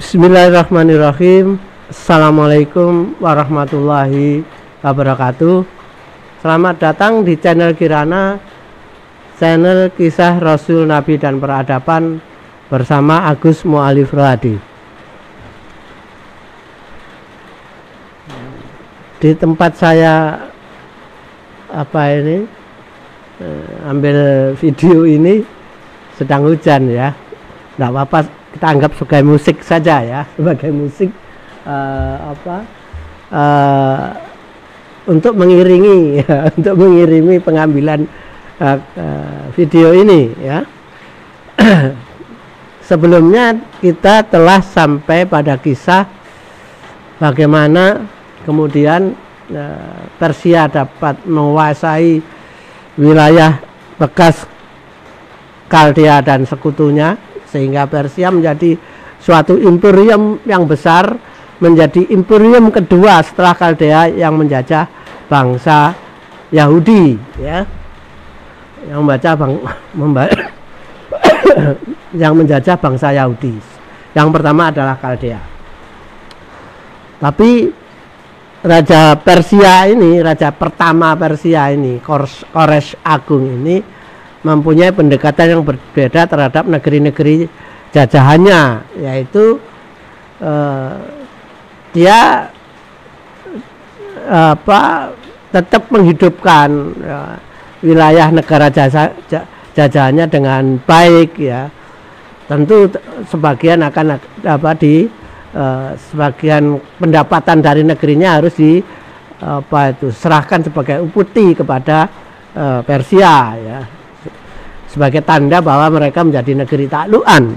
Bismillahirrahmanirrahim. Assalamualaikum warahmatullahi wabarakatuh. Selamat datang di channel Kirana, channel kisah Rasul, Nabi dan peradaban bersama Agus Mu'alif Rohadi. Di tempat saya ambil video ini sedang hujan ya. Nggak apa-apa, kita anggap sebagai musik saja ya, sebagai musik untuk mengiringi ya, untuk mengiringi pengambilan video ini ya. Sebelumnya kita telah sampai pada kisah bagaimana kemudian Persia dapat menguasai wilayah bekas Kaldea dan sekutunya, sehingga Persia menjadi suatu imperium yang besar, menjadi imperium kedua setelah Kaldea yang menjajah bangsa Yahudi ya, yang menjajah bangsa Yahudi. Yang pertama adalah Kaldea. Tapi Raja Persia ini, Raja pertama Persia ini, Koresh Agung ini mempunyai pendekatan yang berbeda terhadap negeri-negeri jajahannya, yaitu dia tetap menghidupkan wilayah negara jajahannya dengan baik ya. Tentu sebagian akan sebagian pendapatan dari negerinya harus serahkan sebagai upeti kepada Persia ya, sebagai tanda bahwa mereka menjadi negeri taklukan.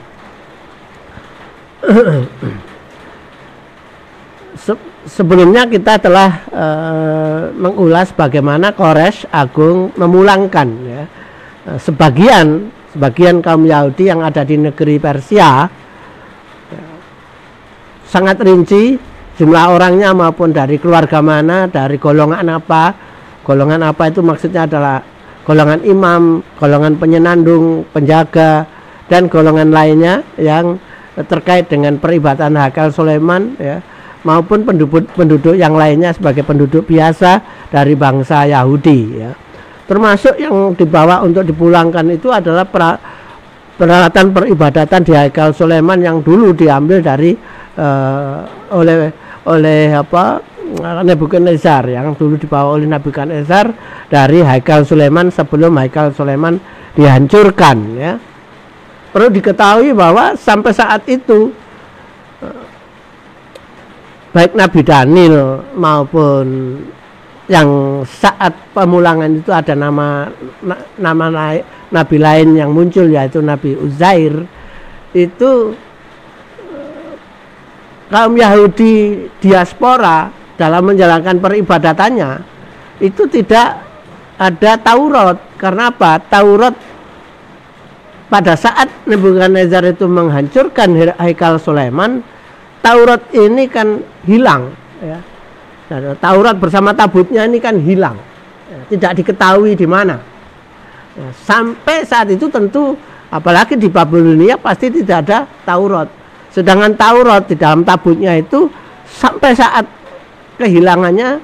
Sebelumnya kita telah mengulas bagaimana Koresh Agung memulangkan ya, sebagian kaum Yahudi yang ada di negeri Persia. Sangat rinci jumlah orangnya maupun dari keluarga mana, dari golongan apa. Golongan apa itu maksudnya adalah golongan imam, golongan penyenandung, penjaga, dan golongan lainnya yang terkait dengan peribadatan Haikal Sulaiman ya, maupun penduduk yang lainnya sebagai penduduk biasa dari bangsa Yahudi ya. Termasuk yang dibawa untuk dipulangkan itu adalah peralatan peribadatan di Haikal Sulaiman yang dulu diambil dari oleh Nebukadnezar, yang dulu dibawa oleh Nebukadnezar dari Haikal Sulaiman sebelum Haikal Sulaiman dihancurkan ya. Perlu diketahui bahwa sampai saat itu baik Nabi Daniel maupun yang saat pemulangan itu ada nama nabi lain yang muncul, yaitu Nabi Uzair. Itu kaum Yahudi diaspora dalam menjalankan peribadatannya itu tidak ada Taurat. Karena apa? Taurat pada saat Nebukadnezar itu menghancurkan Haikal Sulaiman, Taurat ini kan hilang ya. Taurat bersama tabutnya ini kan hilang ya, tidak diketahui di mana ya. Sampai saat itu tentu apalagi di Babilonia pasti tidak ada Taurat. Sedangkan Taurat di dalam tabutnya itu sampai saat kehilangannya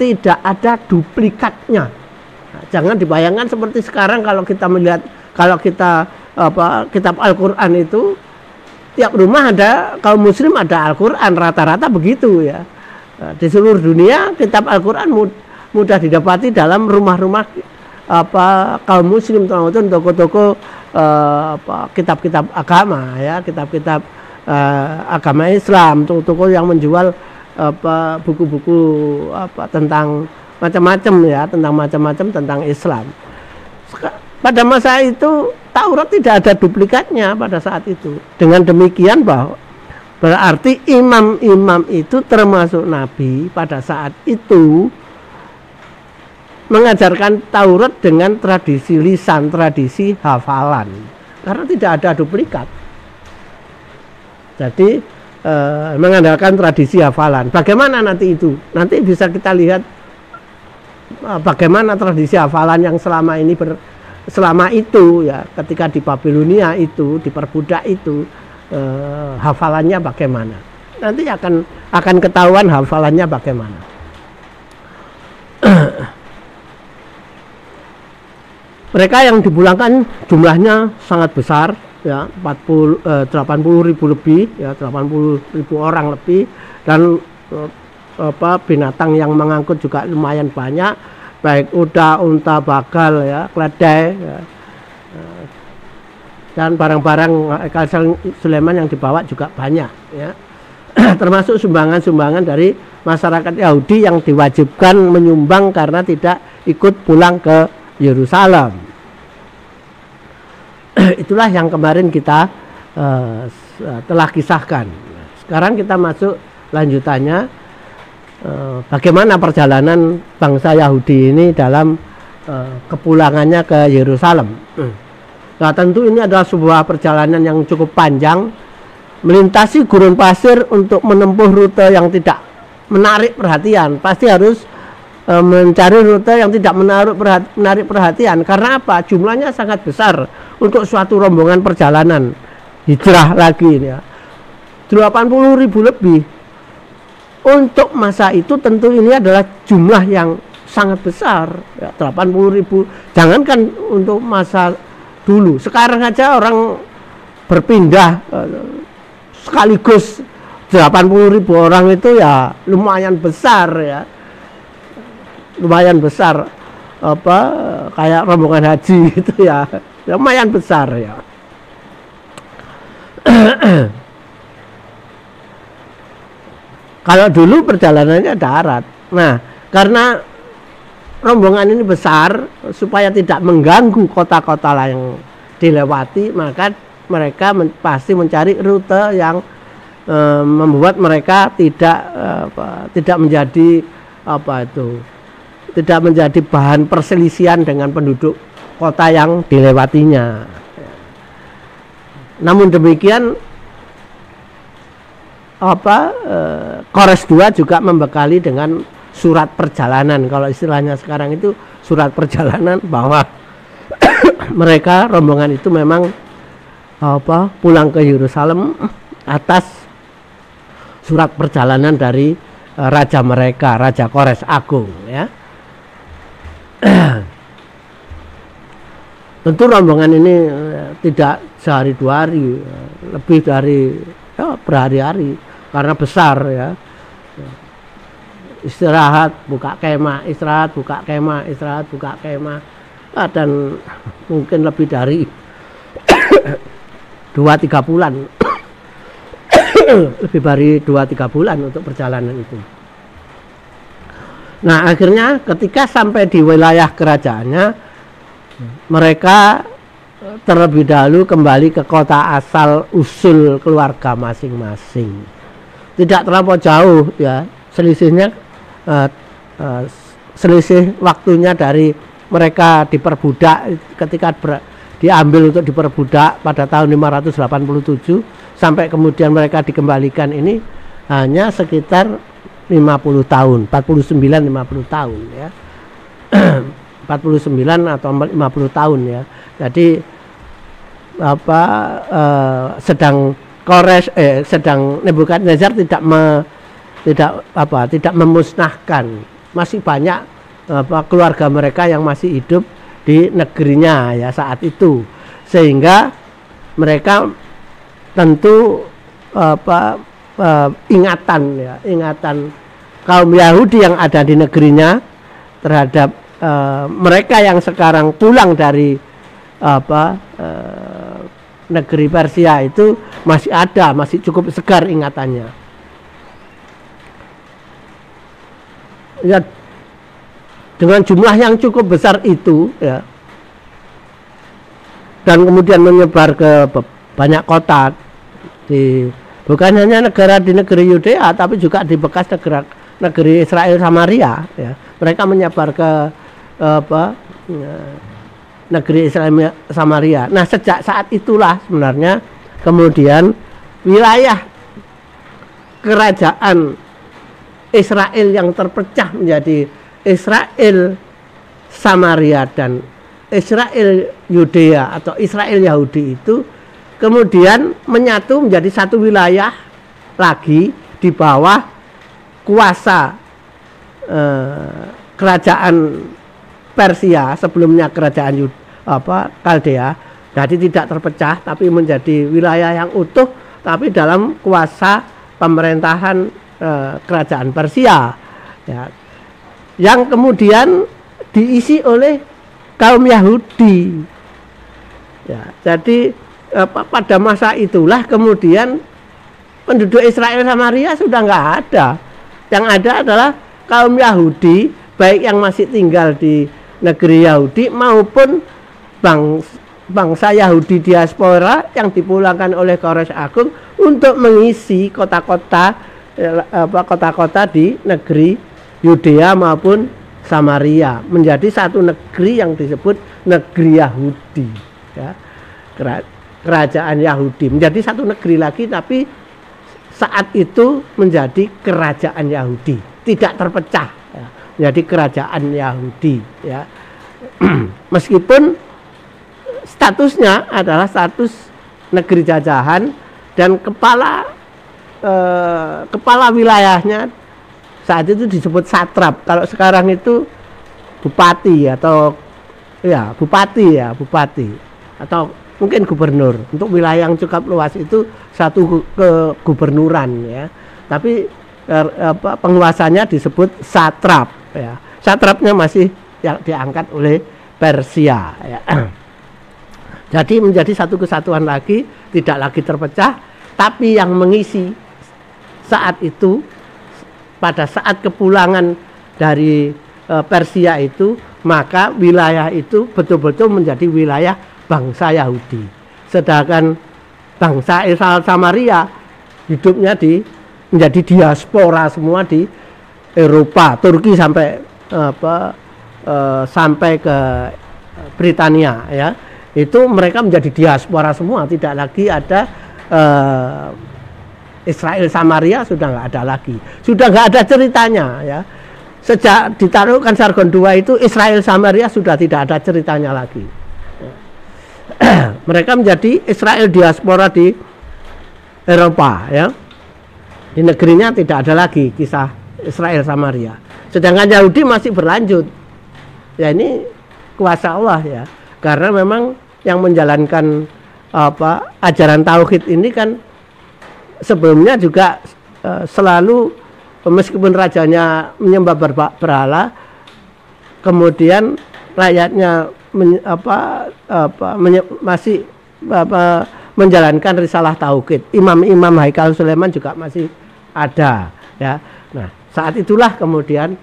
tidak ada duplikatnya. Nah, jangan dibayangkan seperti sekarang kalau kita melihat, kalau kita kitab Al-Quran itu tiap rumah ada, kaum muslim ada Al-Quran, rata-rata begitu ya. Nah, di seluruh dunia kitab Al-Quran mudah didapati dalam rumah-rumah kaum muslim, terutama toko-toko kitab-kitab agama ya, kitab-kitab agama Islam, toko-toko yang menjual buku-buku tentang macam-macam ya, tentang Islam. Pada masa itu Taurat tidak ada duplikatnya pada saat itu. Dengan demikian bahwa berarti imam-imam itu termasuk nabi pada saat itu mengajarkan Taurat dengan tradisi lisan, tradisi hafalan, karena tidak ada duplikat. Jadi mengandalkan tradisi hafalan. Bagaimana nanti itu? Nanti bisa kita lihat bagaimana tradisi hafalan yang selama ini selama itu ya, ketika di Babilonia itu, diperbudak itu, hafalannya bagaimana. Nanti akan ketahuan hafalannya bagaimana. Mereka yang dipulangkan jumlahnya sangat besar, ya, 80.000 lebih, ya, 80.000 orang lebih, dan binatang yang mengangkut juga lumayan banyak, baik kuda, unta, bagal, ya, keledai, ya, dan barang-barang Kalsel Sulaiman yang dibawa juga banyak, ya. Termasuk sumbangan-sumbangan dari masyarakat Yahudi yang diwajibkan menyumbang karena tidak ikut pulang ke Yerusalem. Itulah yang kemarin kita telah kisahkan. Sekarang kita masuk lanjutannya, bagaimana perjalanan bangsa Yahudi ini dalam kepulangannya ke Yerusalem. Nah, tentu ini adalah sebuah perjalanan yang cukup panjang, melintasi gurun pasir untuk menempuh rute yang tidak menarik perhatian. Pasti harus mencari rute yang tidak menarik perhatian. Karena apa? Jumlahnya sangat besar untuk suatu rombongan perjalanan hijrah lagi, ya. 80.000 lebih. Untuk masa itu tentu ini adalah jumlah yang sangat besar, ya, 80.000. Jangankan untuk masa dulu, sekarang aja orang berpindah sekaligus 80.000 orang itu ya lumayan besar, ya. Lumayan besar, kayak rombongan haji gitu, ya. Lumayan besar, ya. Kalau dulu perjalanannya darat. Nah, karena rombongan ini besar, supaya tidak mengganggu kota-kota yang dilewati, maka mereka pasti mencari rute yang membuat mereka tidak menjadi tidak menjadi bahan perselisihan dengan penduduk kota yang dilewatinya. Namun demikian, Kores II juga membekali dengan surat perjalanan. Kalau istilahnya sekarang itu surat perjalanan, bahwa mereka rombongan itu memang pulang ke Yerusalem atas surat perjalanan dari raja mereka, Raja Kores Agung, ya. Tentu rombongan ini tidak sehari dua hari, lebih dari berhari-hari, karena besar, ya. Istirahat, buka kemah, istirahat, buka kemah, istirahat, buka kemah, dan mungkin lebih dari 2-3 bulan. Lebih dari 2-3 bulan untuk perjalanan itu. Nah, akhirnya ketika sampai di wilayah kerajaannya, mereka terlebih dahulu kembali ke kota asal usul keluarga masing-masing. Tidak terlampau jauh, ya, selisihnya, selisih waktunya dari mereka diperbudak ketika diambil untuk diperbudak pada tahun 587 sampai kemudian mereka dikembalikan ini hanya sekitar 50 tahun, 49-50 tahun, ya. 49 atau 50 tahun, ya. Jadi sedang Nebukadnezar tidak memusnahkan, masih banyak keluarga mereka yang masih hidup di negerinya, ya, saat itu, sehingga mereka tentu ingatan kaum Yahudi yang ada di negerinya terhadap mereka yang sekarang pulang dari negeri Persia itu masih ada, masih cukup segar ingatannya. Ya, dengan jumlah yang cukup besar itu, ya, dan kemudian menyebar ke banyak kota, bukan hanya negara di negeri Yudea, tapi juga di bekas negeri Israel Samaria, ya. Mereka menyebar ke negeri Israel Samaria. Nah, sejak saat itulah sebenarnya kemudian wilayah kerajaan Israel yang terpecah menjadi Israel Samaria dan Israel Yudea atau Israel Yahudi itu kemudian menyatu menjadi satu wilayah lagi di bawah kuasa kerajaan Persia, sebelumnya kerajaan Kaldea. Jadi tidak terpecah tapi menjadi wilayah yang utuh tapi dalam kuasa pemerintahan kerajaan Persia ya, yang kemudian diisi oleh kaum Yahudi ya. Jadi pada masa itulah kemudian penduduk Israel Samaria sudah nggak ada. Yang ada adalah kaum Yahudi, baik yang masih tinggal di negeri Yahudi maupun bangsa Yahudi diaspora yang dipulangkan oleh Kores Agung untuk mengisi kota-kota di negeri Yudea maupun Samaria menjadi satu negeri yang disebut negeri Yahudi ya. Kerajaan Yahudi menjadi satu negeri lagi, tapi saat itu menjadi kerajaan Yahudi, tidak terpecah ya. Menjadi kerajaan Yahudi ya. Meskipun statusnya adalah status negeri jajahan dan kepala wilayahnya saat itu disebut satrap. Kalau sekarang itu bupati atau ya bupati atau mungkin gubernur. Untuk wilayah yang cukup luas itu satu kegubernuran ya. Tapi penguasanya disebut satrap ya. Satrapnya masih yang diangkat oleh Persia ya. Jadi menjadi satu kesatuan lagi, tidak lagi terpecah, tapi yang mengisi saat itu pada saat kepulangan dari Persia itu, maka wilayah itu betul-betul menjadi wilayah bangsa Yahudi. Sedangkan bangsa Israel Samaria hidupnya menjadi diaspora semua di Eropa, Turki sampai ke Britania ya. Itu mereka menjadi diaspora semua, tidak lagi ada Israel Samaria, sudah nggak ada lagi, sudah nggak ada ceritanya ya. Sejak ditaruhkan Sargon II itu Israel Samaria sudah tidak ada ceritanya lagi. Mereka menjadi Israel diaspora di Eropa ya. Di negerinya tidak ada lagi kisah Israel Samaria. Sedangkan Yahudi masih berlanjut. Ya ini kuasa Allah ya. Karena memang yang menjalankan ajaran tauhid ini kan sebelumnya juga selalu meskipun rajanya menyembah berhala, kemudian rakyatnya masih menjalankan risalah tauhid. Imam-imam Haikal Sulaiman juga masih ada ya. Nah, saat itulah kemudian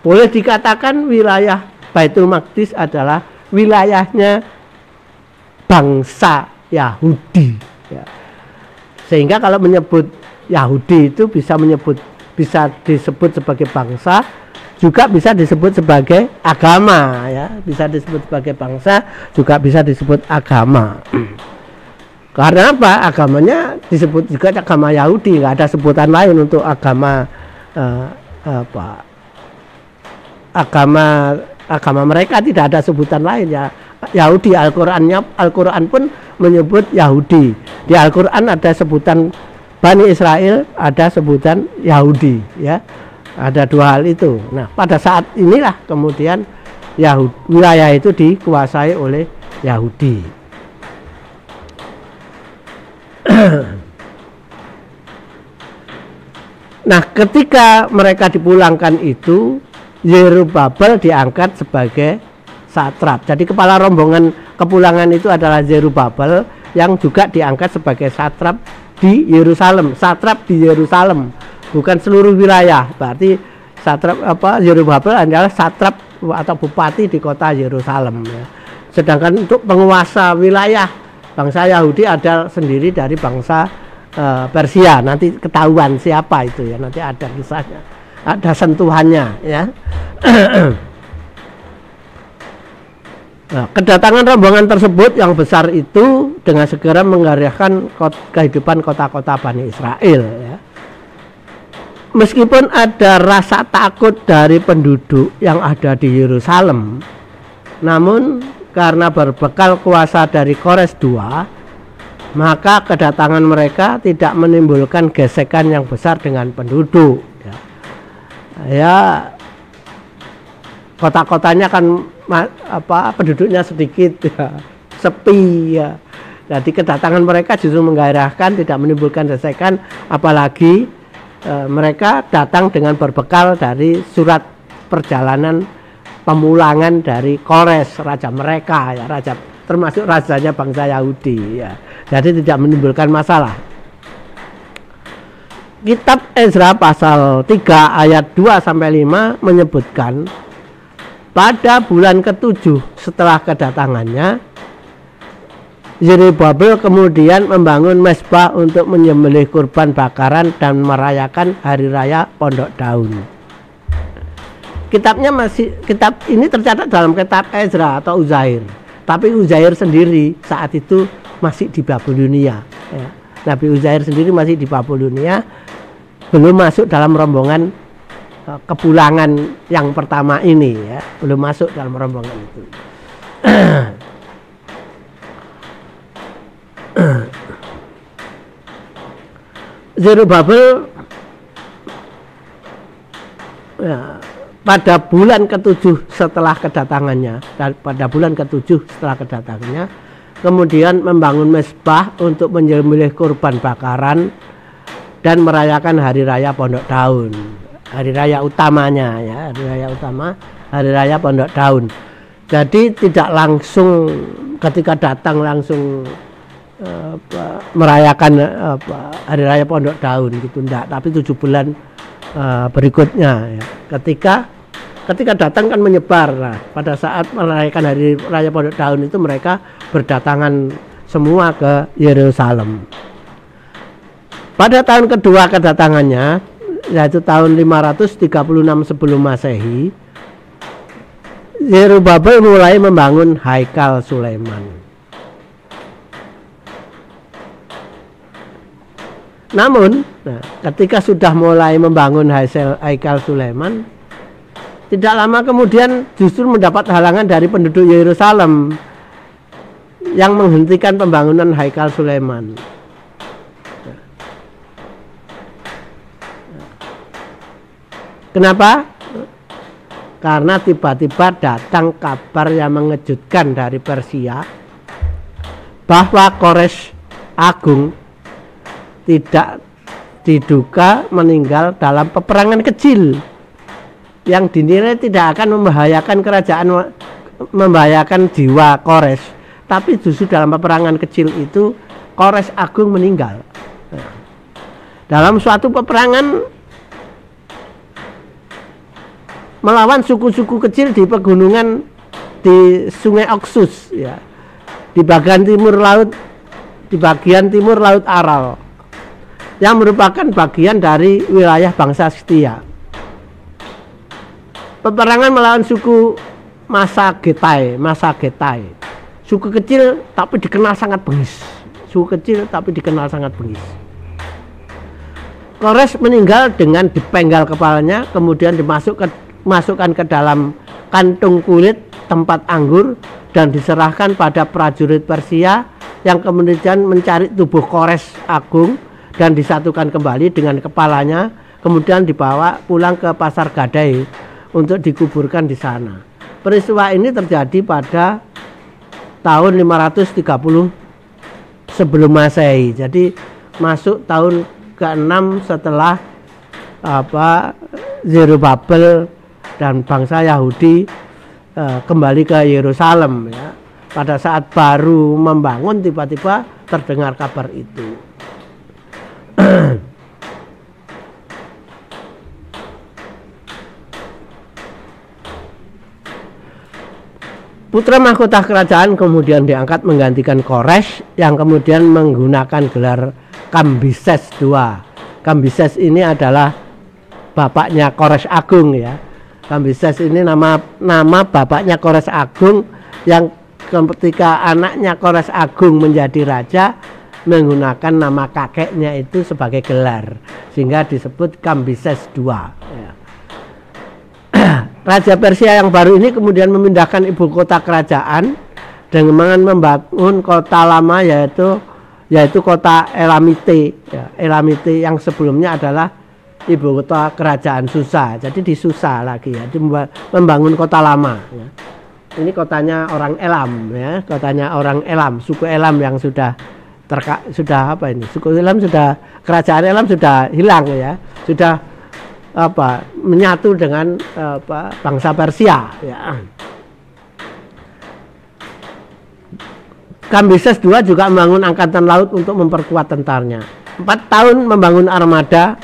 boleh dikatakan wilayah Baitul Maqdis adalah wilayahnya bangsa Yahudi ya. Sehingga kalau menyebut Yahudi itu bisa disebut sebagai bangsa, juga bisa disebut sebagai agama ya. Bisa disebut sebagai bangsa, juga bisa disebut agama. Karena apa? Agamanya disebut juga agama Yahudi, nggak ada sebutan lain untuk agama agama mereka, tidak ada sebutan lain ya. Yahudi, Al-Quran pun menyebut Yahudi. Di Al-Quran ada sebutan Bani Israel, ada sebutan Yahudi ya. Ada dua hal itu. Nah, pada saat inilah kemudian wilayah itu dikuasai oleh Yahudi. Nah, ketika mereka dipulangkan itu, Zerubabel diangkat sebagai satrap. Jadi kepala rombongan kepulangan itu adalah Zerubabel yang juga diangkat sebagai satrap di Yerusalem. Satrap di Yerusalem, bukan seluruh wilayah. Berarti satrap Zerubabel adalah satrap atau bupati di kota Yerusalem ya. Sedangkan untuk penguasa wilayah bangsa Yahudi ada sendiri dari bangsa Persia. Nanti ketahuan siapa itu ya, nanti ada kisahnya, ada sentuhannya ya. Nah, kedatangan rombongan tersebut yang besar itu dengan segera menggairahkan kehidupan kota-kota Bani Israel ya. Meskipun ada rasa takut dari penduduk yang ada di Yerusalem, namun karena berbekal kuasa dari Kores II, maka kedatangan mereka tidak menimbulkan gesekan yang besar dengan penduduk. Ya, kota-kotanya kan penduduknya sedikit, ya, sepi, ya. Jadi kedatangan mereka justru menggairahkan, tidak menimbulkan gesekan, apalagi mereka datang dengan berbekal dari surat perjalanan pemulangan dari Kores, raja mereka, ya, raja termasuk rajanya bangsa Yahudi, ya. Jadi tidak menimbulkan masalah. Kitab Ezra pasal 3 ayat 2-5 menyebutkan pada bulan ke-7 setelah kedatangannya, Zerubabel kemudian membangun mezbah untuk menyembelih kurban bakaran dan merayakan hari raya Pondok Daun. Kitab ini tercatat dalam kitab Ezra atau Uzair, tapi Uzair sendiri saat itu masih di Babilonia, ya. Nabi Uzair sendiri masih di Babilonia, belum masuk dalam rombongan kepulangan yang pertama ini, ya, belum masuk dalam rombongan itu. Zerubabel, ya, pada bulan ke-7 setelah kedatangannya, kemudian membangun mezbah untuk menyembelih kurban bakaran dan merayakan hari raya Pondok Daun, hari raya utamanya, ya, hari raya Pondok Daun. Jadi tidak langsung ketika datang langsung merayakan hari raya Pondok Daun gitu, enggak, tapi 7 bulan berikutnya, ya. Ketika datang kan menyebar. Nah, pada saat merayakan hari raya Pondok Daun itu mereka berdatangan semua ke Yerusalem. Pada tahun kedua kedatangannya, yaitu tahun 536 sebelum Masehi, Zerubabel mulai membangun Haikal Sulaiman. Namun, ketika sudah mulai membangun Haikal Sulaiman, tidak lama kemudian justru mendapat halangan dari penduduk Yerusalem yang menghentikan pembangunan Haikal Sulaiman. Kenapa? Karena tiba-tiba datang kabar yang mengejutkan dari Persia bahwa Kores Agung tidak diduga meninggal dalam peperangan kecil yang dinilai tidak akan membahayakan jiwa Kores, tapi justru dalam peperangan kecil itu Kores Agung meninggal. Dalam suatu peperangan melawan suku-suku kecil di pegunungan di Sungai Oksus, ya, di bagian timur laut Aral, yang merupakan bagian dari wilayah bangsa Scythia. Peperangan melawan suku Masagetai, suku kecil tapi dikenal sangat bengis. Kores meninggal dengan dipenggal kepalanya, kemudian dimasukkan ke dalam kantung kulit tempat anggur dan diserahkan pada prajurit Persia yang kemudian mencari tubuh Kores Agung dan disatukan kembali dengan kepalanya, kemudian dibawa pulang ke Pasar Gadai untuk dikuburkan di sana. Peristiwa ini terjadi pada tahun 530 sebelum Masehi. Jadi masuk tahun ke-6 setelah Zerubabel dan bangsa Yahudi kembali ke Yerusalem, ya. Pada saat baru membangun tiba-tiba terdengar kabar itu. Putra mahkota kerajaan kemudian diangkat menggantikan Kores yang kemudian menggunakan gelar Kambises II. Kambises ini adalah bapaknya Kores Agung, ya. Kambises ini nama bapaknya Kores Agung yang ketika anaknya Kores Agung menjadi raja menggunakan nama kakeknya itu sebagai gelar, sehingga disebut Kambises II, ya. Raja Persia yang baru ini kemudian memindahkan ibu kota kerajaan dengan membangun kota lama yaitu yaitu kota Elamite. Ya, Elamite yang sebelumnya adalah ibu kota kerajaan Susa. Jadi di Susa lagi ya, membangun kota lama. Ya. Ini kotanya orang Elam, ya, kotanya orang Elam, suku Elam yang sudah apa ini? Suku Elam sudah, kerajaan Elam sudah hilang ya, sudah menyatu dengan bangsa Persia. Ya. Kambises II juga membangun angkatan laut untuk memperkuat tentaranya. 4 tahun membangun armada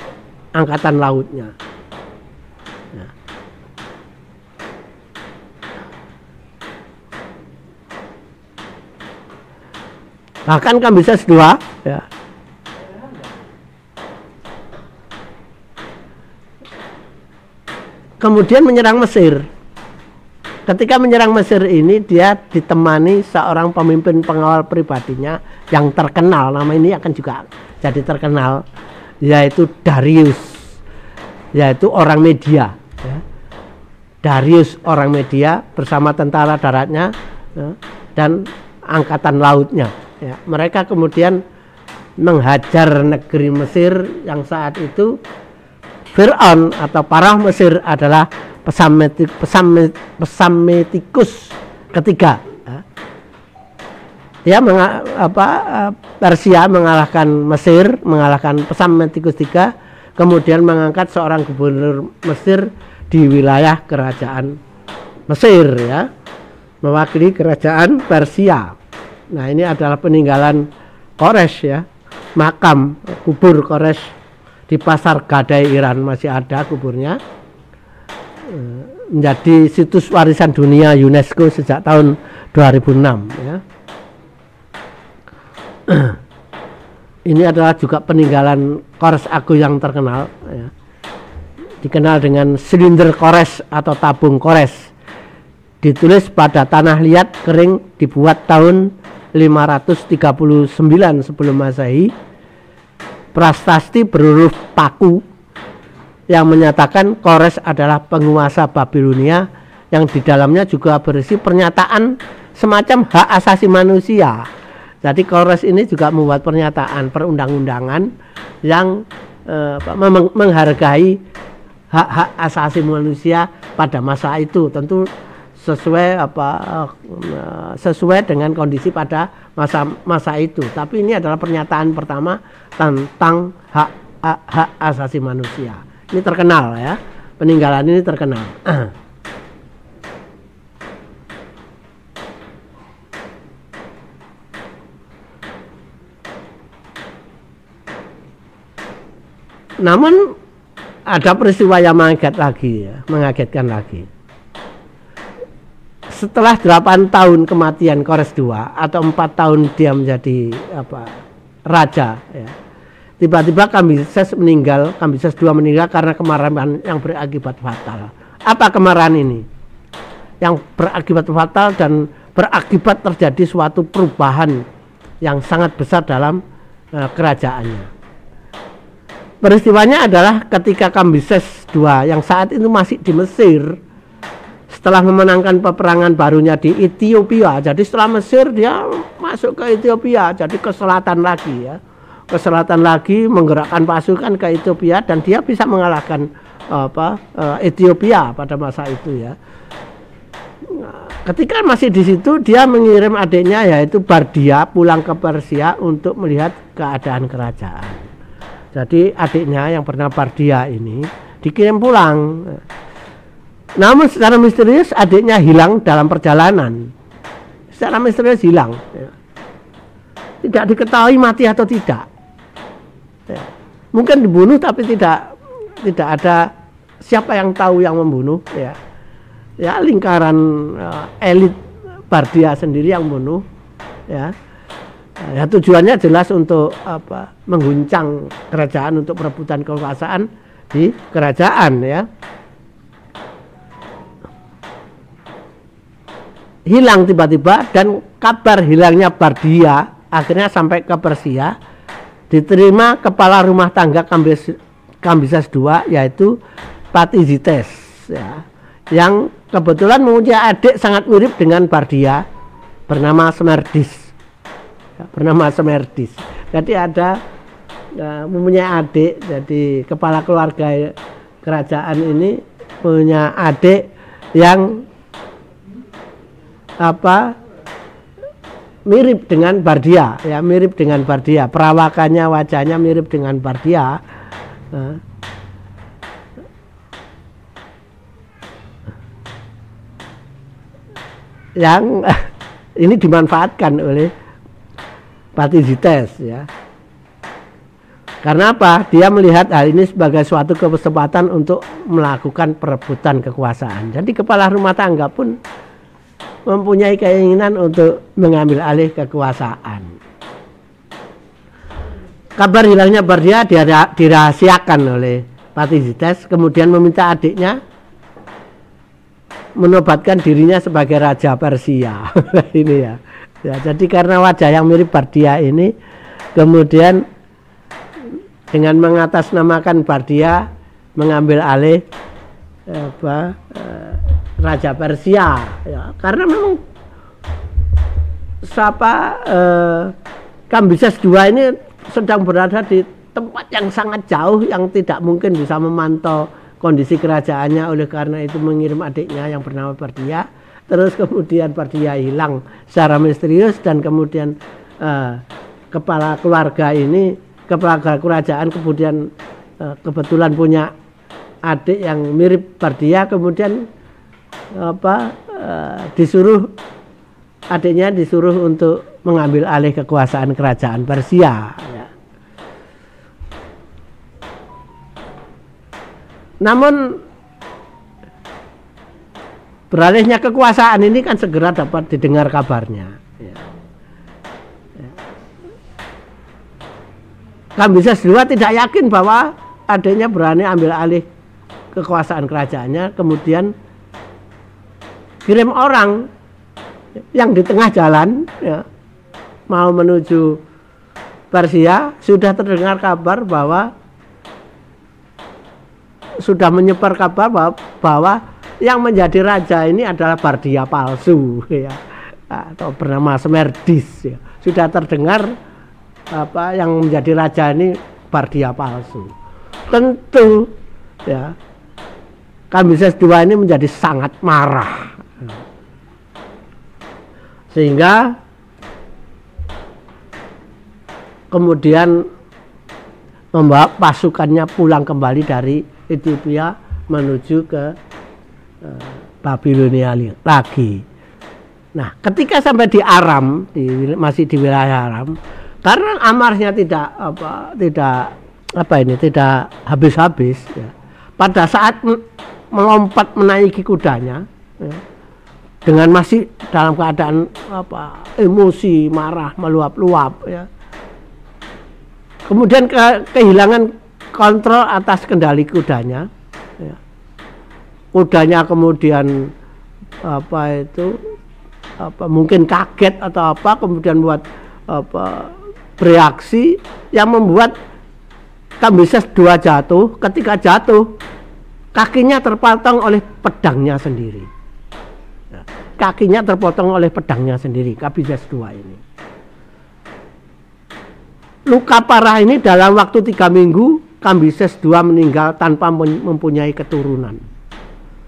angkatan lautnya. Ya. Bahkan Kambises II ya, kemudian menyerang Mesir. Ketika menyerang Mesir ini, dia ditemani seorang pemimpin pengawal pribadinya yang terkenal. Nama ini akan juga jadi terkenal, yaitu Darius, yaitu orang Media. Ya. Darius orang Media bersama tentara daratnya ya, dan angkatan lautnya. Ya. Mereka kemudian menghajar negeri Mesir yang saat itu Fir'aun atau Pharaoh Mesir adalah Psammetikus ketiga. Dia Persia mengalahkan Mesir, mengalahkan Psammetikus III, kemudian mengangkat seorang gubernur Mesir di wilayah kerajaan Mesir ya, mewakili kerajaan Persia. Nah, ini adalah peninggalan Kores ya, makam kubur Kores di Pasar Gadai Iran, masih ada kuburnya. Menjadi situs warisan dunia UNESCO sejak tahun 2006 ya. Ini adalah juga peninggalan Kores Agung yang terkenal ya. Dikenal dengan silinder Kores atau tabung Kores. Ditulis pada tanah liat kering, dibuat tahun 539 sebelum Masehi. Prasasti berhuruf paku yang menyatakan Kores adalah penguasa Babilonia, yang di dalamnya juga berisi pernyataan semacam hak asasi manusia. Jadi Kores ini juga membuat pernyataan perundang-undangan yang menghargai hak-hak asasi manusia pada masa itu, tentu sesuai dengan kondisi pada masa itu. Tapi ini adalah pernyataan pertama tentang hak asasi manusia. Ini terkenal ya, peninggalan ini terkenal. Namun ada peristiwa yang mengagetkan lagi. Setelah 8 tahun kematian Kores II atau 4 tahun dia menjadi raja ya, tiba-tiba Kambises II meninggal karena kemarahan yang berakibat fatal. Apa kemarahan ini? Yang berakibat fatal dan berakibat terjadi suatu perubahan yang sangat besar dalam kerajaannya. Peristiwanya adalah ketika Kambises II yang saat itu masih di Mesir, setelah memenangkan peperangan barunya di Ethiopia. Jadi setelah Mesir dia masuk ke Ethiopia, jadi ke selatan lagi ya. Ke selatan lagi, menggerakkan pasukan ke Ethiopia, dan dia bisa mengalahkan Ethiopia pada masa itu ya. Ketika masih di situ, dia mengirim adiknya yaitu Bardia pulang ke Persia untuk melihat keadaan kerajaan. Jadi adiknya yang bernama Bardia ini dikirim pulang. Namun secara misterius adiknya hilang dalam perjalanan. Secara misterius hilang. Tidak diketahui mati atau tidak. Ya. Mungkin dibunuh tapi tidak ada siapa yang tahu yang membunuh ya. Ya, lingkaran elit Bardia sendiri yang membunuh ya. Ya, tujuannya jelas untuk mengguncang kerajaan, untuk perebutan kekuasaan di kerajaan ya. Hilang tiba-tiba, dan kabar hilangnya Bardia akhirnya sampai ke Persia. Diterima kepala rumah tangga Kambises II yaitu Patizites ya, yang kebetulan mempunyai adik sangat mirip dengan Bardia bernama Smerdis. Jadi ada mempunyai adik, jadi kepala keluarga kerajaan ini punya adik yang mirip dengan Bardia, ya, mirip dengan Bardia, perawakannya, wajahnya mirip dengan Bardia. Yang ini dimanfaatkan oleh Patizites, ya. Karena apa? Dia melihat hal ini sebagai suatu kesempatan untuk melakukan perebutan kekuasaan. Jadi kepala rumah tangga pun mempunyai keinginan untuk mengambil alih kekuasaan. Kabar hilangnya Bardia dirahasiakan oleh Patizites, kemudian meminta adiknya menobatkan dirinya sebagai raja Persia. Ini ya. Jadi karena wajah yang mirip Bardia ini, kemudian dengan mengatasnamakan Bardia mengambil alih Raja Persia, ya, karena memang Kambises II ini sedang berada di tempat yang sangat jauh yang tidak mungkin bisa memantau kondisi kerajaannya, oleh karena itu mengirim adiknya yang bernama Bardia. Terus kemudian Bardia hilang secara misterius, dan kemudian kepala keluarga ini, kepala kerajaan kemudian kebetulan punya adik yang mirip Bardia, kemudian adiknya disuruh untuk mengambil alih kekuasaan kerajaan Persia, ya. Namun beralihnya kekuasaan ini kan segera dapat didengar kabarnya, ya. Kambises II tidak yakin bahwa adiknya berani ambil alih kekuasaan kerajaannya, kemudian kirim orang yang di tengah jalan, ya, mau menuju Persia, sudah terdengar kabar bahwa sudah menyebar kabar bahwa yang menjadi raja ini adalah Bardia palsu, ya, atau bernama Smerdis, ya. Sudah terdengar yang menjadi raja ini Bardia palsu. Tentu, ya, Kambises II ini menjadi sangat marah, sehingga kemudian membawa pasukannya pulang kembali dari Ethiopia menuju ke Babilonia lagi. Nah, ketika sampai di Aram, masih di wilayah Aram, karena amarnya tidak habis-habis, ya. Pada saat melompat menaiki kudanya, ya, dengan masih dalam keadaan emosi, marah, meluap-luap, ya. Kemudian kehilangan kontrol atas kendali kudanya, ya. Kudanya kemudian mungkin kaget atau kemudian buat bereaksi yang membuat Kambises II jatuh. Ketika jatuh, kakinya terpotong oleh pedangnya sendiri. Kakinya terpotong oleh pedangnya sendiri, Kambises II ini. Luka parah ini dalam waktu 3 minggu, Kambises II meninggal tanpa mempunyai keturunan.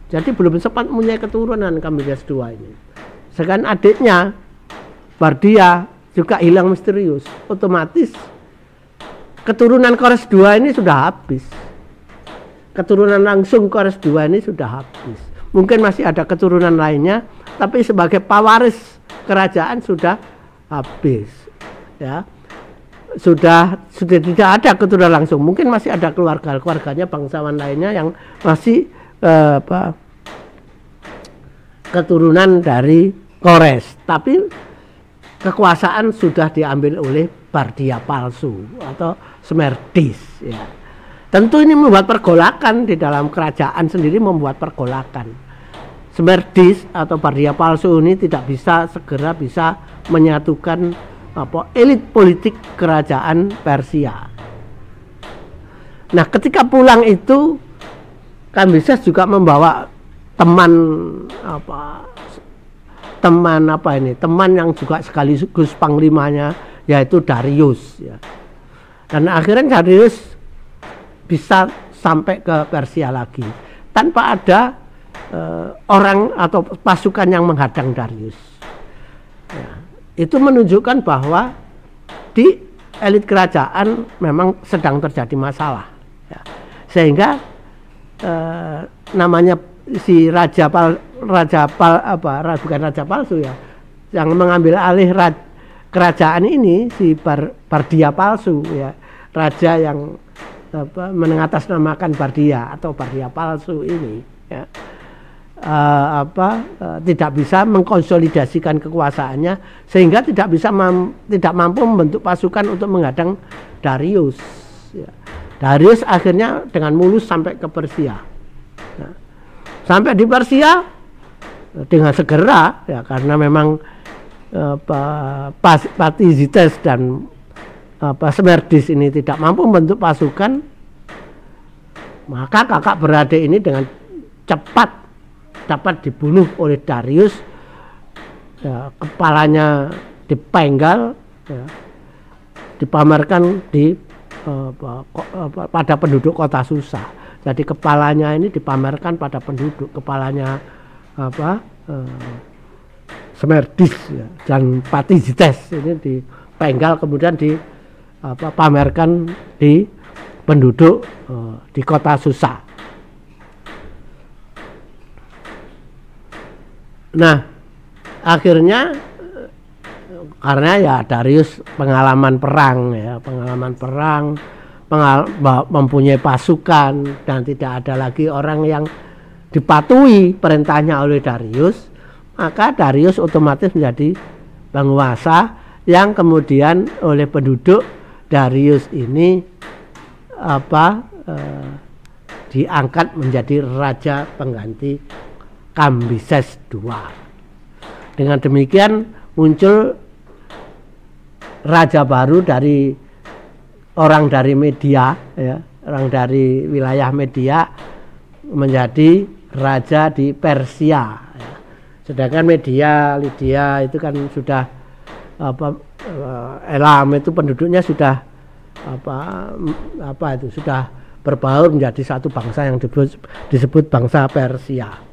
Jadi belum sempat mempunyai keturunan Kambises II ini. Sedangkan adiknya Bardia juga hilang misterius. Otomatis keturunan Kores II ini sudah habis. Keturunan langsung Kores II ini sudah habis. Mungkin masih ada keturunan lainnya, tapi sebagai pewaris kerajaan sudah habis, ya. Sudah tidak ada keturunan langsung. Mungkin masih ada keluarganya, bangsawan lainnya yang masih keturunan dari Kores, tapi kekuasaan sudah diambil oleh Bardia palsu atau Smerdis, ya. Tentu ini membuat pergolakan di dalam kerajaan sendiri, membuat pergolakan. Smerdis atau Bardia palsu ini tidak segera bisa menyatukan elit politik kerajaan Persia. Nah, ketika pulang itu Kambises juga membawa teman yang juga sekaligus panglimanya, yaitu Darius ya. Dan akhirnya Darius bisa sampai ke Persia lagi tanpa ada orang atau pasukan yang menghadang Darius ya. Itu menunjukkan bahwa di elit kerajaan memang sedang terjadi masalah ya. Sehingga namanya si bukan raja palsu ya, yang mengambil alih kerajaan ini si Bardia palsu ya, raja yang mengatasnamakan Bardia atau Bardia palsu ini ya, tidak bisa mengkonsolidasikan kekuasaannya sehingga tidak mampu membentuk pasukan untuk menghadang Darius ya. Darius akhirnya dengan mulus sampai ke Persia. Nah, sampai di Persia dengan segera ya, karena memang Patizites dan Smerdis ini tidak mampu membentuk pasukan, maka kakak beradik ini dengan cepat dapat dibunuh oleh Darius ya, kepalanya dipenggal ya, dipamerkan pada penduduk kota Susa. Jadi kepalanya ini dipamerkan pada penduduk, kepalanya Smerdis ya, dan Patizites ini dipenggal kemudian dipamerkan di penduduk di kota Susa. Nah, akhirnya karena ya Darius pengalaman perang, mempunyai pasukan dan tidak ada lagi orang yang dipatuhi perintahnya oleh Darius, maka Darius otomatis menjadi penguasa yang kemudian oleh penduduk Darius ini diangkat menjadi raja pengganti Kambises II. Dengan demikian muncul raja baru dari orang dari Media ya, orang dari wilayah Media menjadi raja di Persia ya. Sedangkan Media, Lydia itu kan sudah Elam itu penduduknya sudah sudah berbaur menjadi satu bangsa yang disebut bangsa Persia.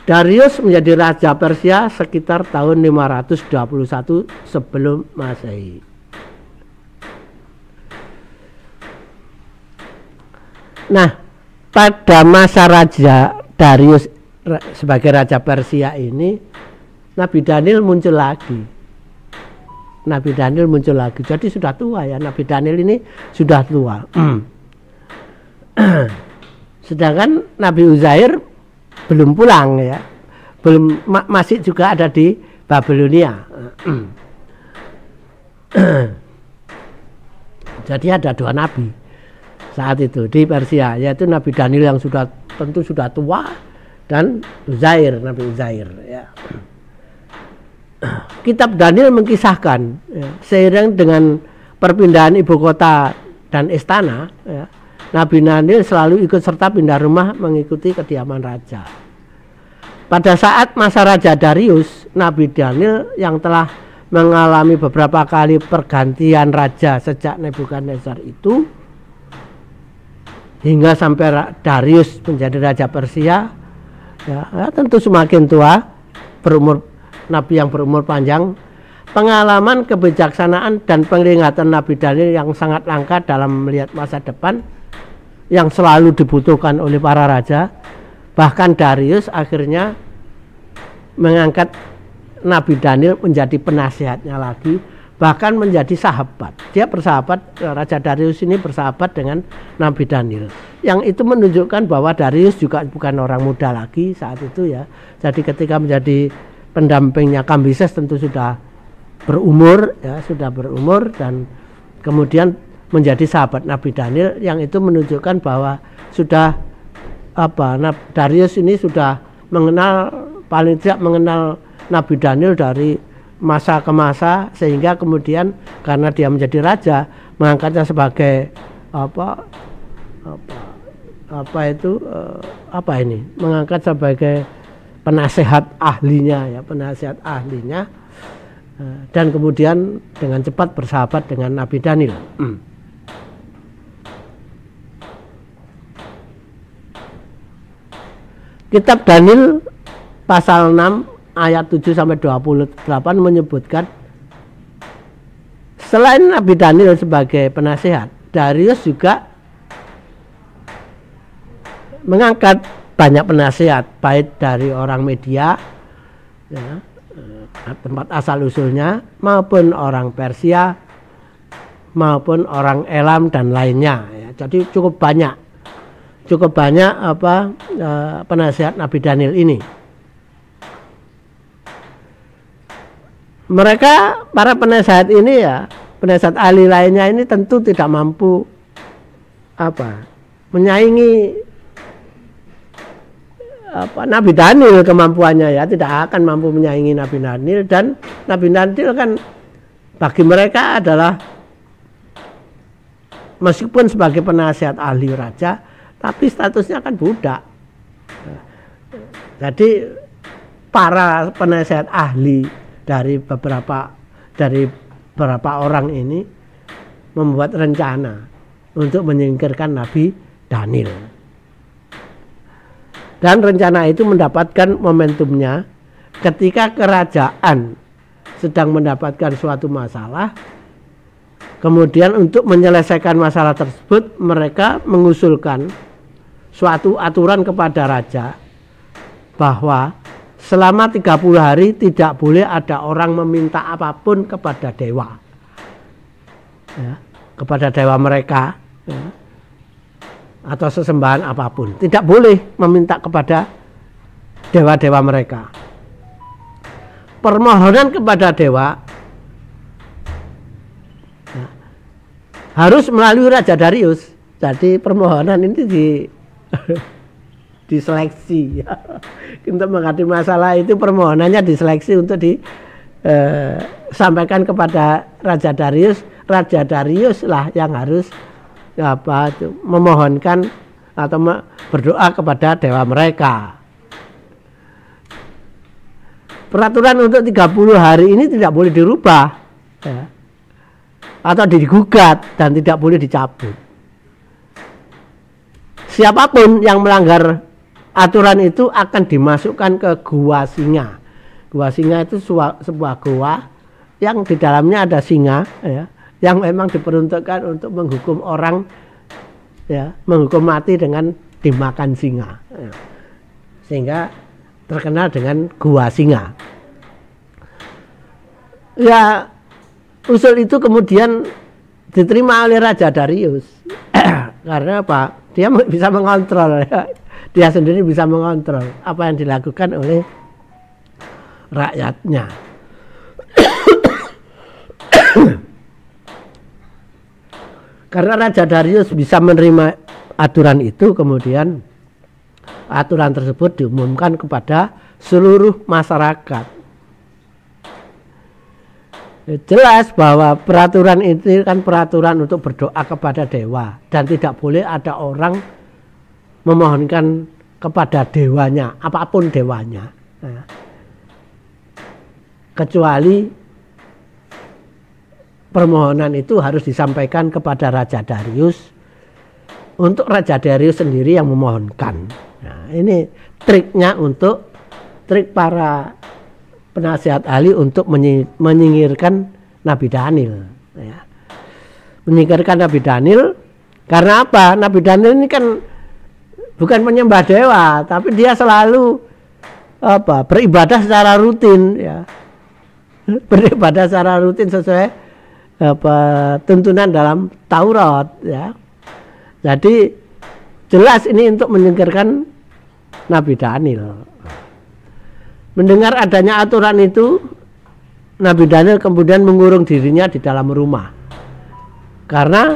Darius menjadi raja Persia sekitar tahun 521 sebelum Masehi. Nah, pada masa Raja Darius sebagai raja Persia ini, Nabi Daniel muncul lagi. Jadi sudah tua ya, Nabi Daniel ini sudah tua. Sedangkan Nabi Uzair belum pulang ya, masih juga ada di Babilonia. Jadi ada dua nabi saat itu di Persia, yaitu Nabi Daniel yang tentu sudah tua dan Nabi Uzair ya. Kitab Daniel mengkisahkan ya, seiring dengan perpindahan ibu kota dan istana ya, Nabi Daniel selalu ikut serta pindah rumah mengikuti kediaman raja. Pada saat masa Raja Darius, Nabi Daniel yang telah mengalami beberapa kali pergantian raja sejak Nebukadnezar itu hingga sampai Darius menjadi raja Persia ya, tentu semakin tua, nabi yang berumur panjang. Pengalaman, kebijaksanaan dan penglihatan Nabi Daniel yang sangat langka dalam melihat masa depan yang selalu dibutuhkan oleh para raja. Bahkan Darius akhirnya mengangkat Nabi Daniel menjadi penasihatnya lagi, bahkan menjadi sahabat. Dia bersahabat, Raja Darius ini bersahabat dengan Nabi Daniel. Yang itu menunjukkan bahwa Darius juga bukan orang muda lagi saat itu ya. Jadi ketika menjadi pendampingnya Kambises tentu sudah berumur dan kemudian menjadi sahabat Nabi Daniel, yang itu menunjukkan bahwa sudah Darius ini sudah paling tidak mengenal Nabi Daniel dari masa ke masa, sehingga kemudian karena dia menjadi raja mengangkatnya sebagai mengangkat sebagai penasehat ahlinya, dan kemudian dengan cepat bersahabat dengan Nabi Daniel. Kitab Daniel pasal 6 ayat 7 sampai 28 menyebutkan selain Nabi Daniel sebagai penasehat, Darius juga mengangkat banyak penasehat, baik dari orang media, ya, tempat asal usulnya, maupun orang Persia, maupun orang Elam dan lainnya. Ya. Jadi cukup banyak penasehat Nabi Daniel ini. Mereka, para penasehat ini ya, penasehat ahli lainnya ini tentu tidak mampu menyaingi Nabi Daniel kemampuannya, ya, tidak akan mampu menyaingi Nabi Daniel. Dan Nabi Daniel kan bagi mereka adalah, meskipun sebagai penasihat ahli raja, tapi statusnya kan budak. Jadi para penasihat ahli dari beberapa orang ini membuat rencana untuk menyingkirkan Nabi Daniel. Dan rencana itu mendapatkan momentumnya ketika kerajaan sedang mendapatkan suatu masalah. Kemudian untuk menyelesaikan masalah tersebut, mereka mengusulkan suatu aturan kepada raja bahwa selama 30 hari tidak boleh ada orang meminta apapun kepada dewa, ya, kepada dewa mereka, ya, atau sesembahan apapun. Tidak boleh meminta kepada dewa-dewa mereka. Permohonan kepada dewa harus melalui Raja Darius. Jadi permohonan ini diseleksi, ya. Untuk menghadapi masalah itu permohonannya diseleksi untuk disampaikan kepada Raja Darius. Raja Darius lah yang harus memohonkan atau berdoa kepada dewa mereka. Peraturan untuk 30 hari ini tidak boleh dirubah, ya, atau digugat, dan tidak boleh dicabut. Siapapun yang melanggar aturan itu akan dimasukkan ke gua singa. Gua singa itu sebuah gua yang di dalamnya ada singa, ya, yang memang diperuntukkan untuk menghukum orang, ya, menghukum mati dengan dimakan singa, ya. Sehingga terkenal dengan gua singa. Ya, usul itu kemudian diterima oleh Raja Darius. Karena apa? Dia bisa mengontrol, ya. Dia sendiri bisa mengontrol apa yang dilakukan oleh rakyatnya. Karena Raja Darius bisa menerima aturan itu, kemudian aturan tersebut diumumkan kepada seluruh masyarakat. Jelas bahwa peraturan itu kan peraturan untuk berdoa kepada dewa, dan tidak boleh ada orang memohonkan kepada dewanya, apapun dewanya, kecuali permohonan itu harus disampaikan kepada Raja Darius, untuk Raja Darius sendiri yang memohonkan. Nah, ini triknya, trik para penasihat ahli untuk menyingkirkan Nabi Daniel, ya. Menyingkirkan Nabi Daniel karena apa? Nabi Daniel ini kan bukan penyembah dewa, tapi dia selalu beribadah secara rutin, ya. Beribadah secara rutin sesuai tuntunan dalam Taurat, ya. Jadi jelas ini untuk menyingkirkan Nabi Daniel. Mendengar adanya aturan itu, Nabi Daniel kemudian mengurung dirinya di dalam rumah, karena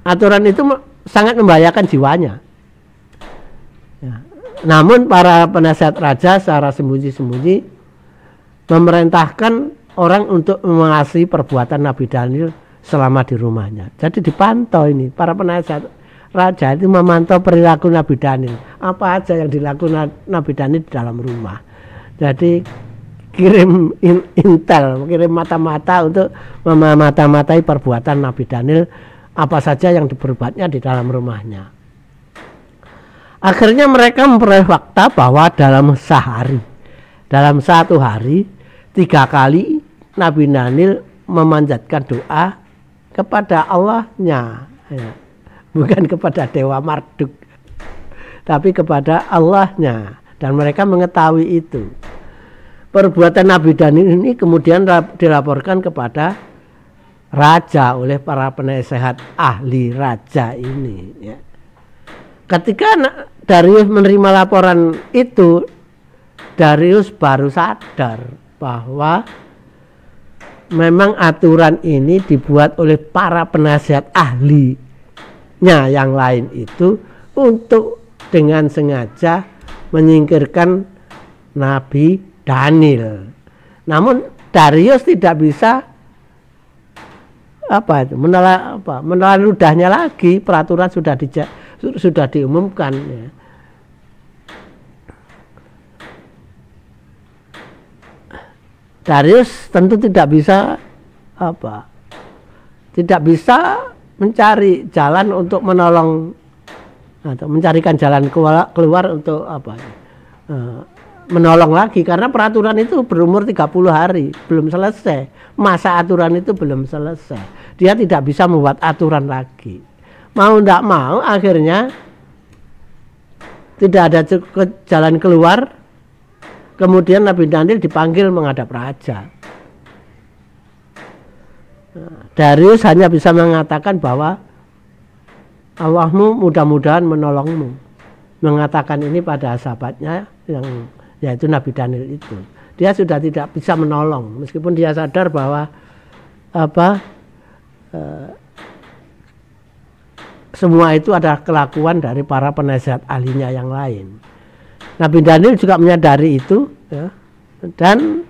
aturan itu sangat membahayakan jiwanya, ya. Namun para penasihat raja secara sembunyi-sembunyi memerintahkan orang untuk mengasihi perbuatan Nabi Daniel selama di rumahnya. Jadi dipantau ini para penasihat raja itu memantau perilaku Nabi Daniel. Apa aja yang dilakukan Nabi Daniel di dalam rumah. Jadi kirim intel, kirim mata-mata untuk memata-matai perbuatan Nabi Daniel, apa saja yang diperbuatnya di dalam rumahnya. Akhirnya mereka memperoleh fakta bahwa dalam sehari, dalam satu hari 3 kali Nabi Daniel memanjatkan doa kepada Allahnya, ya. Bukan kepada Dewa Marduk, tapi kepada Allahnya, dan mereka mengetahui itu. Perbuatan Nabi Daniel ini kemudian dilaporkan kepada raja oleh para penasehat ahli raja ini, ya. Ketika Darius menerima laporan itu, Darius baru sadar bahwa memang aturan ini dibuat oleh para penasihat ahlinya yang lain itu untuk dengan sengaja menyingkirkan Nabi Daniel. Namun Darius tidak bisa menelan ludahnya lagi. Peraturan sudah diumumkan, ya. Darius tentu tidak bisa mencari jalan untuk menolong atau mencarikan jalan keluar untuk menolong lagi, karena peraturan itu berumur 30 hari belum selesai, masa aturan itu belum selesai, dia tidak bisa membuat aturan lagi. Mau tidak mau akhirnya tidak ada jalan keluar. Kemudian Nabi Daniel dipanggil menghadap raja. Darius hanya bisa mengatakan bahwa Allahmu mudah-mudahan menolongmu. Mengatakan ini pada sahabatnya yang yaitu Nabi Daniel itu. Dia sudah tidak bisa menolong meskipun dia sadar bahwa semua itu adalah kelakuan dari para penasihat ahlinya yang lain. Nabi Daniel juga menyadari itu, ya, dan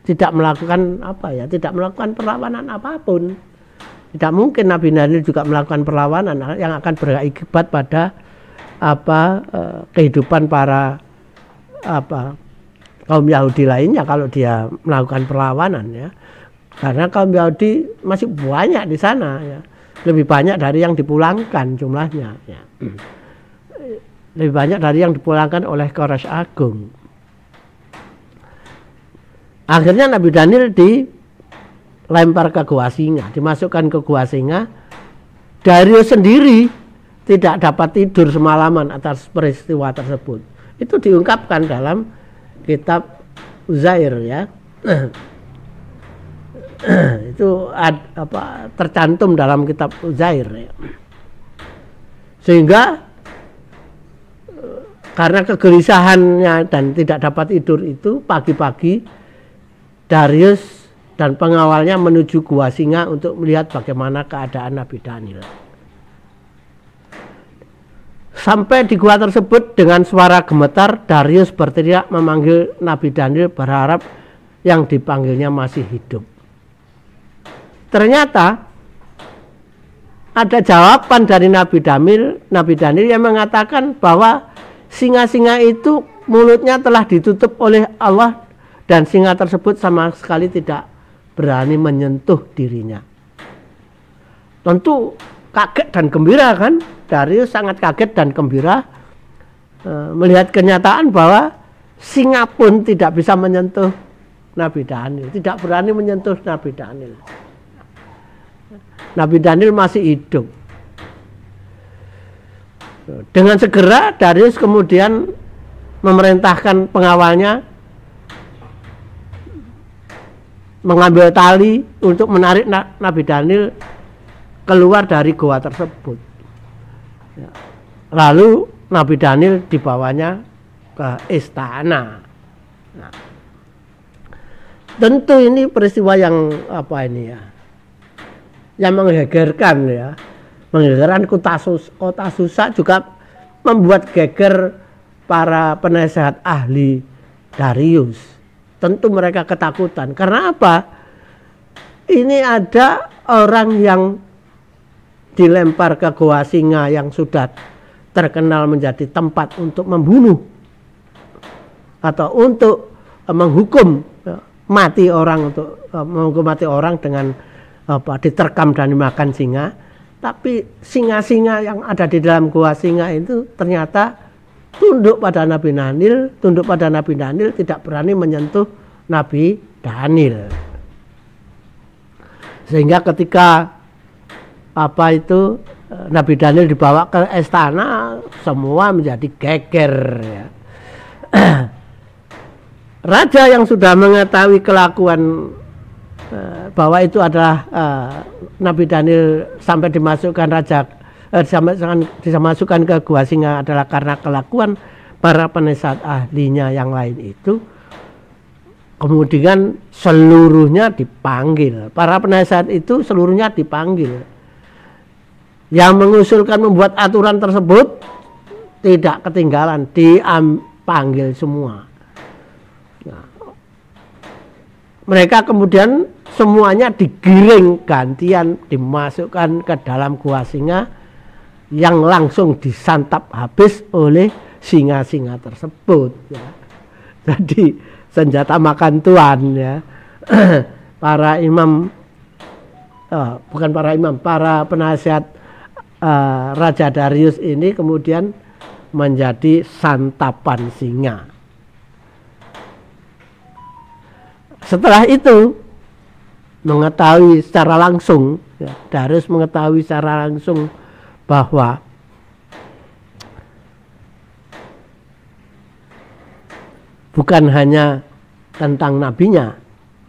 tidak melakukan tidak melakukan perlawanan apapun. Tidak mungkin Nabi Daniel juga melakukan perlawanan yang akan berakibat pada kehidupan para kaum Yahudi lainnya kalau dia melakukan perlawanan, ya. Karena kaum Yahudi masih banyak di sana, ya. Lebih banyak dari yang dipulangkan jumlahnya, ya. Lebih banyak dari yang dipulangkan oleh Kores Agung. Akhirnya Nabi Daniel dilempar ke gua singa, dimasukkan ke gua singa. Darius sendiri tidak dapat tidur semalaman atas peristiwa tersebut. Itu diungkapkan dalam kitab Uzair, ya. Itu tercantum dalam kitab Uzair, ya. Sehingga karena kegelisahannya dan tidak dapat tidur itu, pagi-pagi Darius dan pengawalnya menuju gua singa untuk melihat bagaimana keadaan Nabi Daniel. Sampai di gua tersebut dengan suara gemetar, Darius berteriak memanggil Nabi Daniel berharap yang dipanggilnya masih hidup. Ternyata ada jawaban dari Nabi Daniel yang mengatakan bahwa singa-singa itu mulutnya telah ditutup oleh Allah dan singa tersebut sama sekali tidak berani menyentuh dirinya. Tentu kaget dan gembira, kan? Darius sangat kaget dan gembira melihat kenyataan bahwa singa pun tidak bisa menyentuh Nabi Daniel, tidak berani menyentuh Nabi Daniel. Nabi Daniel masih hidup. Dengan segera Darius kemudian memerintahkan pengawalnya mengambil tali untuk menarik Nabi Daniel keluar dari goa tersebut. Lalu Nabi Daniel dibawanya ke istana. Nah, tentu ini peristiwa yang yang menggegerkan, ya. Menggegerkan kota Susa, juga membuat geger para penasehat ahli Darius. Tentu mereka ketakutan. Karena apa? Ini ada orang yang dilempar ke Goa Singa yang sudah terkenal menjadi tempat untuk membunuh atau untuk menghukum mati orang, untuk menghukum mati orang dengan diterkam dan dimakan singa. Tapi singa-singa yang ada di dalam Goa Singa itu ternyata tunduk pada Nabi Daniel, tidak berani menyentuh Nabi Daniel. Sehingga ketika Nabi Daniel dibawa ke istana, semua menjadi geger ya. Raja yang sudah mengetahui kelakuan bahwa itu adalah Nabi Daniel sampai dimasukkan ke Goa Singa adalah karena kelakuan para penasihat ahlinya yang lain itu, kemudian seluruhnya dipanggil. Para penasihat itu seluruhnya dipanggil. Yang mengusulkan membuat aturan tersebut tidak ketinggalan, dipanggil semua. Nah, mereka kemudian semuanya digiring gantian dimasukkan ke dalam Goa Singa yang langsung disantap habis oleh singa-singa tersebut ya. Jadi senjata makan tuan ya. Para penasihat Raja Darius ini kemudian menjadi santapan singa. Setelah itu mengetahui secara langsung ya, Darius mengetahui secara langsung bahwa bukan hanya tentang nabinya,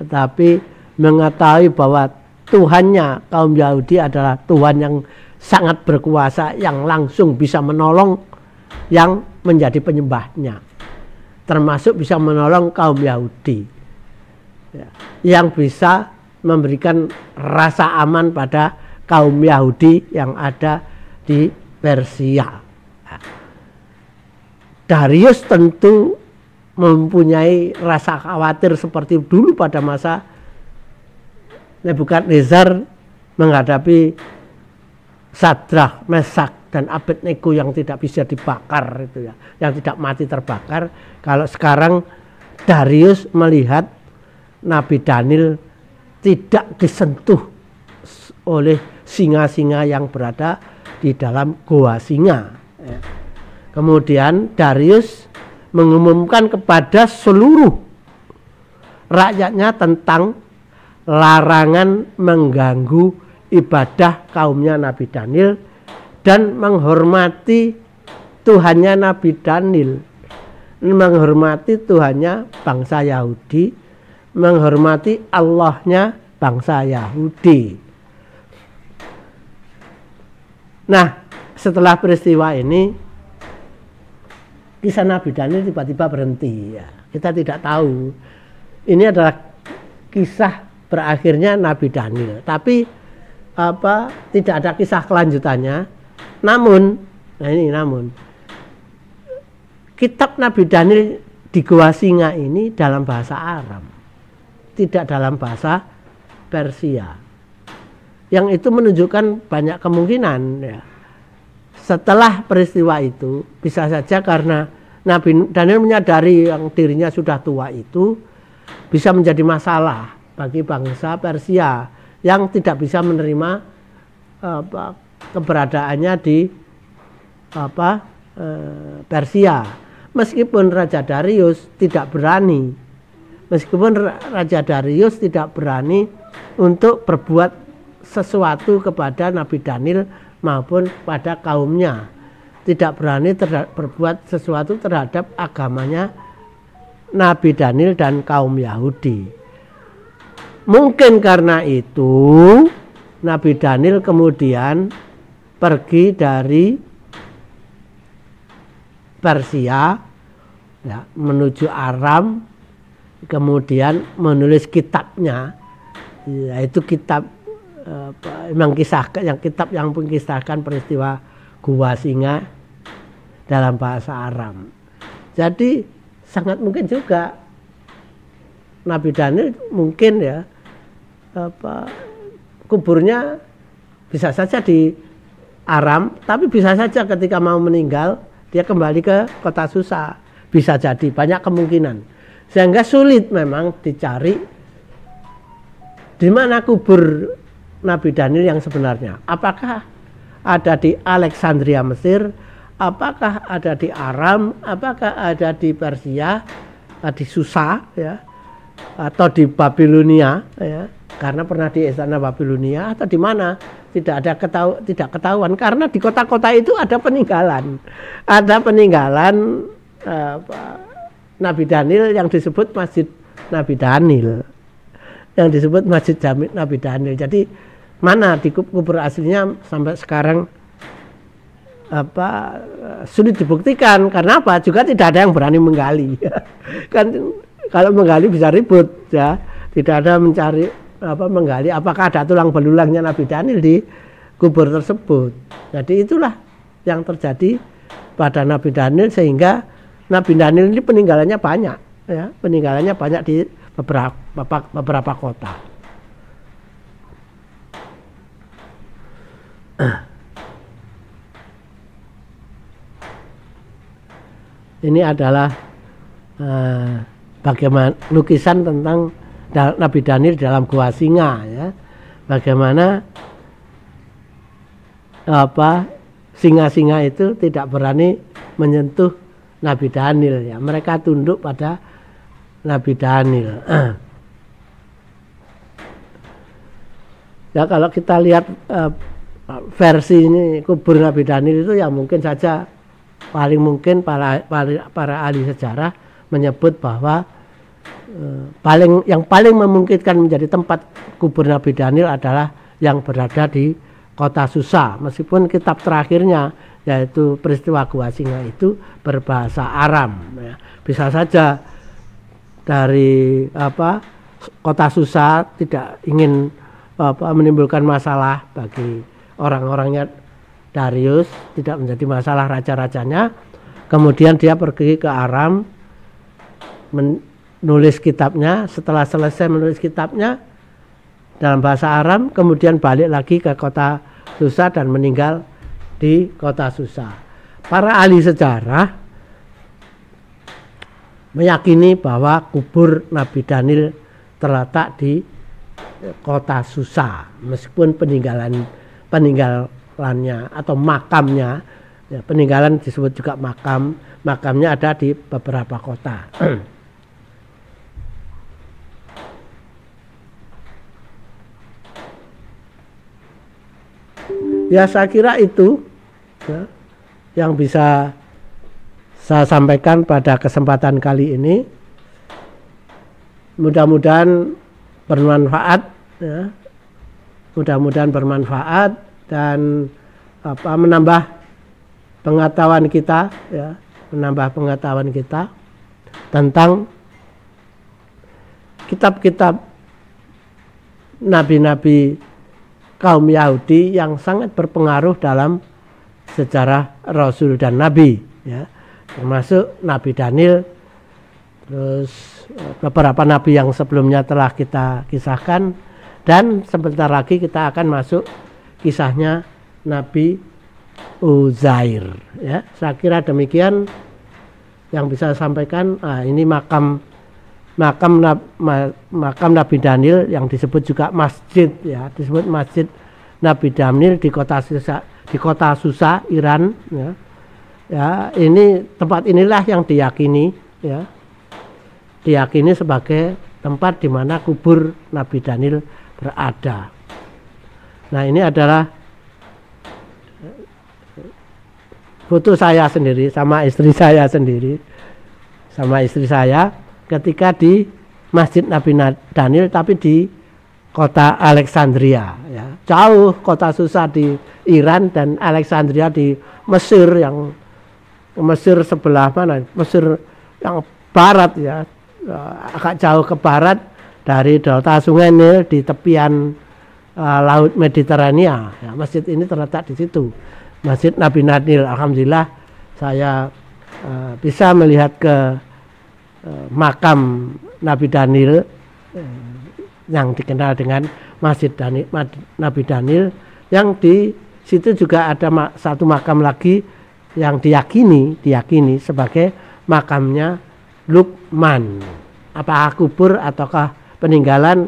tetapi mengetahui bahwa Tuhannya kaum Yahudi adalah Tuhan yang sangat berkuasa, yang langsung bisa menolong yang menjadi penyembahnya, termasuk bisa menolong kaum Yahudi ya, yang bisa memberikan rasa aman pada kaum Yahudi yang ada di Persia. Darius tentu mempunyai rasa khawatir seperti dulu pada masa Nebukadnezar menghadapi Sadrah, Mesak dan Abednego yang tidak bisa dibakar itu ya, yang tidak mati terbakar. Kalau sekarang Darius melihat Nabi Daniel tidak disentuh oleh singa-singa yang berada di dalam Goa Singa. Kemudian Darius mengumumkan kepada seluruh rakyatnya tentang larangan mengganggu ibadah kaumnya Nabi Daniel dan menghormati Tuhannya Nabi Daniel, menghormati Tuhannya bangsa Yahudi, menghormati Allahnya bangsa Yahudi. Nah, setelah peristiwa ini kisah Nabi Daniel tiba-tiba berhenti ya. Kita tidak tahu ini adalah kisah berakhirnya Nabi Daniel, tapi tidak ada kisah kelanjutannya. Namun kitab Nabi Daniel di Goa Singa ini dalam bahasa Arab, tidak dalam bahasa Persia. Yang itu menunjukkan banyak kemungkinan ya. Setelah peristiwa itu bisa saja karena Nabi Daniel menyadari yang dirinya sudah tua itu bisa menjadi masalah bagi bangsa Persia yang tidak bisa menerima keberadaannya di Persia. Meskipun Raja Darius tidak berani untuk berbuat sesuatu kepada Nabi Daniel maupun pada kaumnya, tidak berani berbuat sesuatu terhadap agamanya Nabi Daniel dan kaum Yahudi. Mungkin karena itu Nabi Daniel kemudian pergi dari Persia ya, menuju Aram, kemudian menulis kitabnya, yaitu kitab kitab yang mengisahkan peristiwa Goa Singa dalam bahasa Aram. Jadi sangat mungkin juga Nabi Daniel mungkin ya kuburnya bisa saja di Aram, tapi bisa saja ketika mau meninggal dia kembali ke kota Susa, bisa jadi, banyak kemungkinan, sehingga sulit memang dicari di mana kubur Nabi Daniel yang sebenarnya. Apakah ada di Alexandria Mesir, apakah ada di Aram, apakah ada di Persia, di Susa, ya, atau di Babilonia, ya, karena pernah di istana Babilonia, atau di mana, tidak ketahuan, karena di kota-kota itu ada peninggalan Nabi Daniel yang disebut Masjid Nabi Daniel, Nabi Daniel. Jadi mana di kubur aslinya sampai sekarang sulit dibuktikan. Karena apa? Juga tidak ada yang berani menggali. Kan kalau menggali bisa ribut, ya. Tidak ada menggali apakah ada tulang belulangnya Nabi Daniel di kubur tersebut. Jadi itulah yang terjadi pada Nabi Daniel, sehingga Nabi Daniel ini peninggalannya banyak, ya. Peninggalannya banyak di beberapa kota. Ini adalah bagaimana lukisan tentang Nabi Daniel dalam gua singa, ya. Bagaimana singa-singa itu tidak berani menyentuh Nabi Daniel, ya. Mereka tunduk pada Nabi Daniel. Ya, kalau kita lihat versi ini kubur Nabi Daniel itu, ya mungkin saja paling mungkin para ahli sejarah menyebut bahwa yang paling memungkinkan menjadi tempat kubur Nabi Daniel adalah yang berada di kota Susa, meskipun kitab terakhirnya yaitu peristiwa Gua Singa itu berbahasa Aram, ya. Bisa saja dari kota Susa tidak ingin menimbulkan masalah bagi orang-orangnya Darius, tidak menjadi masalah raja-rajanya, kemudian dia pergi ke Aram menulis kitabnya. Setelah selesai menulis kitabnya dalam bahasa Aram, kemudian balik lagi ke kota Susa dan meninggal di kota Susa. Para ahli sejarah meyakini bahwa kubur Nabi Daniel terletak di kota Susa, meskipun peninggalannya atau makamnya, ya, peninggalan disebut juga makamnya ada di beberapa kota. Ya, saya kira itu, ya, yang bisa saya sampaikan pada kesempatan kali ini. Mudah-mudahan bermanfaat, ya. Mudah-mudahan bermanfaat dan menambah pengetahuan kita, ya, menambah pengetahuan kita tentang kitab-kitab nabi-nabi kaum Yahudi yang sangat berpengaruh dalam sejarah Rasul dan Nabi, ya, termasuk Nabi Daniel, terus beberapa nabi yang sebelumnya telah kita kisahkan, dan sebentar lagi kita akan masuk kisahnya Nabi Uzair, ya. Saya kira demikian yang bisa saya sampaikan. Ini makam Nabi Daniel yang disebut juga masjid, ya, disebut Masjid Nabi Daniel di kota Susa, Iran, ya. Ya, ini tempat inilah yang diyakini, ya, diyakini sebagai tempat di mana kubur Nabi Daniel berada. Nah, ini adalah foto saya sendiri sama istri saya ketika di Masjid Nabi Daniel, tapi di kota Alexandria, ya. Jauh kota Susa di Iran dan Alexandria di Mesir, yang Mesir sebelah mana? Mesir yang barat, ya, agak jauh ke barat dari delta Sungai Nil di tepian Laut Mediterania, ya. Masjid ini terletak di situ, Masjid Nabi Daniel. Alhamdulillah saya bisa melihat ke makam Nabi Daniel yang dikenal dengan Masjid Nabi Daniel yang situ juga ada satu makam lagi yang diyakini sebagai makamnya Luqman. Apakah kubur ataukah peninggalan,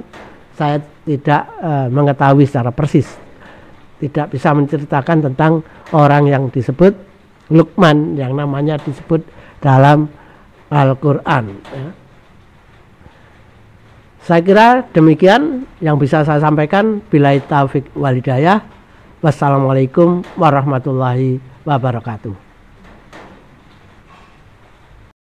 saya tidak mengetahui secara persis. Tidak bisa menceritakan tentang orang yang disebut Luqman yang namanya disebut dalam Al-Quran. Ya. Saya kira demikian yang bisa saya sampaikan. Billahi taufik wal hidayah. Wassalamualaikum warahmatullahi wabarakatuh.